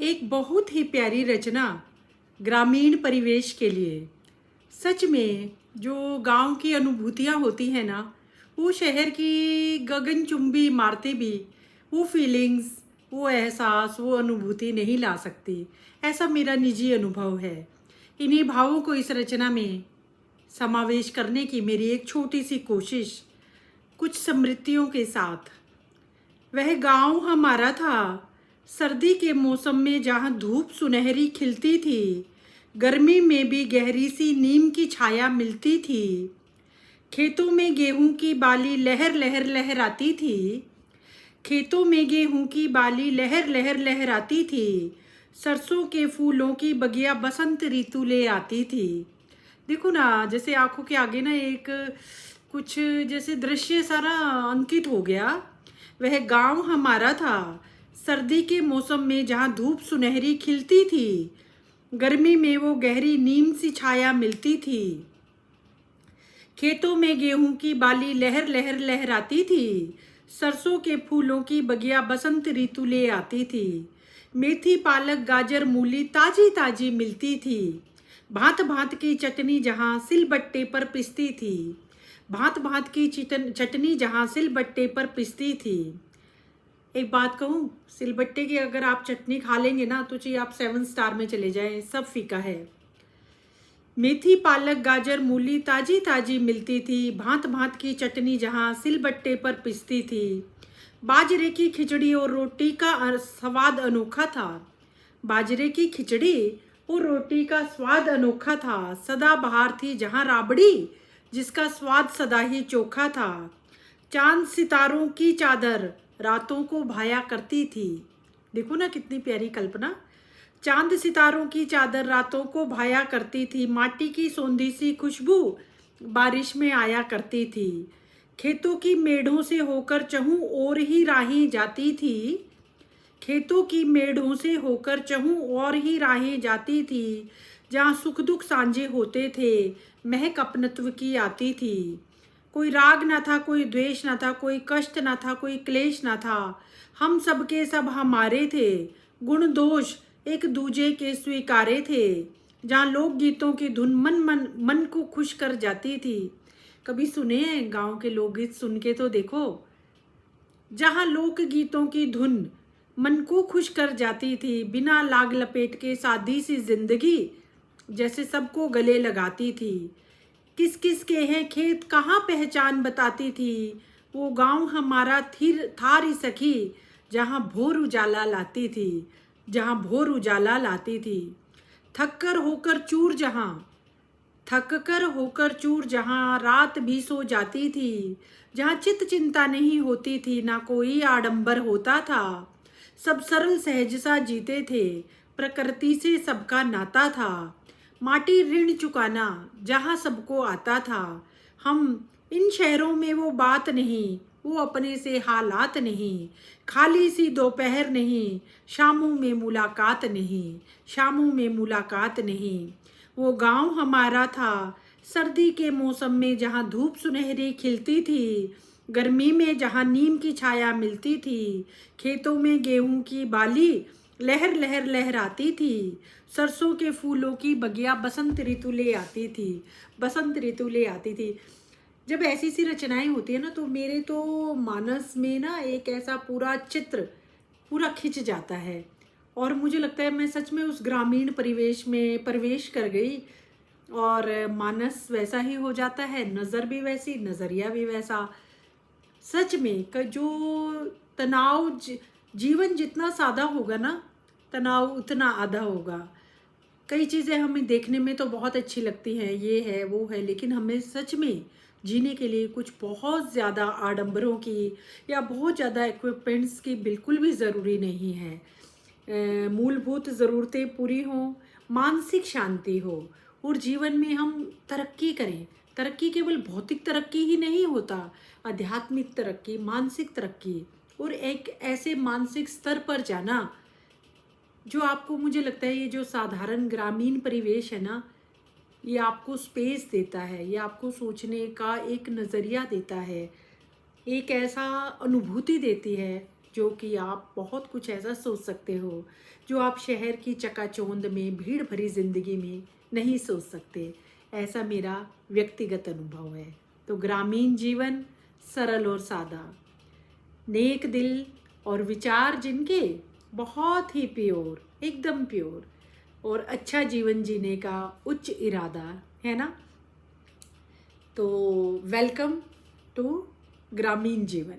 एक बहुत ही प्यारी रचना ग्रामीण परिवेश के लिए। सच में जो गांव की अनुभूतियाँ होती हैं ना, वो शहर की गगनचुंबी इमारतें भी वो फीलिंग्स, वो एहसास, वो अनुभूति नहीं ला सकती। ऐसा मेरा निजी अनुभव है। इन्हीं भावों को इस रचना में समावेश करने की मेरी एक छोटी सी कोशिश, कुछ स्मृतियों के साथ। वह गांव हमारा था, सर्दी के मौसम में जहाँ धूप सुनहरी खिलती थी, गर्मी में भी गहरी सी नीम की छाया मिलती थी। खेतों में गेहूं की बाली लहर लहर लहराती थी। खेतों में गेहूं की बाली लहर लहर लहराती थी। सरसों के फूलों की बगिया बसंत ऋतु ले आती थी। देखो ना, जैसे आंखों के आगे ना एक कुछ जैसे दृश्य सारा अंकित हो गया। वह गांव हमारा था, सर्दी के मौसम में जहाँ धूप सुनहरी खिलती थी, गर्मी में वो गहरी नीम सी छाया मिलती थी। खेतों में गेहूं की बाली लहर लहर लहराती थी। सरसों के फूलों की बगिया बसंत ऋतु ले आती थी। मेथी पालक गाजर मूली ताजी ताजी मिलती थी। भांत भांत की चटनी जहाँ सिलबट्टे पर पिसती थी। भांत भांत की चटनी जहाँ सिलबट्टे पर पिसती थी। एक बात कहूँ, सिलबट्टे की अगर आप चटनी खा लेंगे ना तो चाहिए आप 7 स्टार में चले जाएं, सब फीका है। मेथी पालक गाजर मूली ताजी ताजी मिलती थी। भांत भांत की चटनी जहाँ सिलबट्टे पर पिसती थी। बाजरे की खिचड़ी और रोटी का स्वाद अनोखा था। बाजरे की खिचड़ी और रोटी का स्वाद अनोखा था। सदाबहार थी जहाँ राबड़ी, जिसका स्वाद सदा ही चोखा था। चांद सितारों की चादर रातों को भाया करती थी। देखो ना कितनी प्यारी कल्पना। चांद सितारों की चादर रातों को भाया करती थी। माटी की सौंधी सी खुशबू बारिश में आया करती थी। खेतों की मेढ़ों से होकर चहूं और ही राहें जाती थी। खेतों की मेढ़ों से होकर चहूं और ही राहें जाती थी। जहाँ सुख दुख सांझे होते थे, महक अपनत्व की आती थी। कोई राग ना था, कोई द्वेष ना था, कोई कष्ट ना था, कोई क्लेश ना था। हम सब के सब हमारे थे, गुण दोष एक दूजे के स्वीकारे थे। जहाँ लोक गीतों की धुन मन मन मन को खुश कर जाती थी। कभी सुने हैं गांव के लोकगीत? सुन के तो देखो। जहाँ लोक गीतों की धुन मन को खुश कर जाती थी, बिना लाग लपेट के सादी सी जिंदगी जैसे सबको गले लगाती थी। किस किस के हैं खेत कहाँ पहचान बताती थी। वो गांव हमारा था री सखी, जहाँ भोर उजाला लाती थी। जहाँ भोर उजाला लाती थी। थक कर होकर चूर जहाँ थक कर होकर चूर जहाँ रात भी सो जाती थी। जहाँ चित चिंता नहीं होती थी, ना कोई आडंबर होता था। सब सरल सहज सा जीते थे, प्रकृति से सबका नाता था। माटी ऋण चुकाना जहाँ सबको आता था। हम इन शहरों में वो बात नहीं, वो अपने से हालात नहीं। खाली सी दोपहर नहीं, शामों में मुलाकात नहीं। शामों में मुलाकात नहीं। वो गांव हमारा था, सर्दी के मौसम में जहाँ धूप सुनहरी खिलती थी, गर्मी में जहाँ नीम की छाया मिलती थी। खेतों में गेहूं की बाली लहर लहर लहराती थी। सरसों के फूलों की बगिया बसंत ऋतु ले आती थी। बसंत ऋतु ले आती थी। जब ऐसी सी रचनाएं होती है ना, तो मेरे तो मानस में ना एक ऐसा पूरा चित्र पूरा खिंच जाता है। और मुझे लगता है मैं सच में उस ग्रामीण परिवेश में प्रवेश कर गई, और मानस वैसा ही हो जाता है, नज़र भी वैसी, नज़रिया भी वैसा। सच में जो तनाव जीवन जितना सादा होगा ना, तनाव उतना आधा होगा। कई चीज़ें हमें देखने में तो बहुत अच्छी लगती हैं, ये है वो है, लेकिन हमें सच में जीने के लिए कुछ बहुत ज़्यादा आडंबरों की या बहुत ज़्यादा इक्विपमेंट्स की बिल्कुल भी ज़रूरी नहीं है। मूलभूत ज़रूरतें पूरी हों, मानसिक शांति हो, और जीवन में हम तरक्की करें। तरक्की केवल भौतिक तरक्की ही नहीं होता, आध्यात्मिक तरक्की, मानसिक तरक्की, और एक ऐसे मानसिक स्तर पर जाना जो आपको, मुझे लगता है ये जो साधारण ग्रामीण परिवेश है ना, ये आपको स्पेस देता है, ये आपको सोचने का एक नज़रिया देता है, एक ऐसा अनुभूति देती है जो कि आप बहुत कुछ ऐसा सोच सकते हो जो आप शहर की चकाचौंध में, भीड़ भरी ज़िंदगी में नहीं सोच सकते। ऐसा मेरा व्यक्तिगत अनुभव है। तो ग्रामीण जीवन सरल और सादा, नेक दिल और विचार जिनके बहुत ही प्योर, एकदम प्योर, और अच्छा जीवन जीने का उच्च इरादा है ना। तो वेलकम टू ग्रामीण जीवन।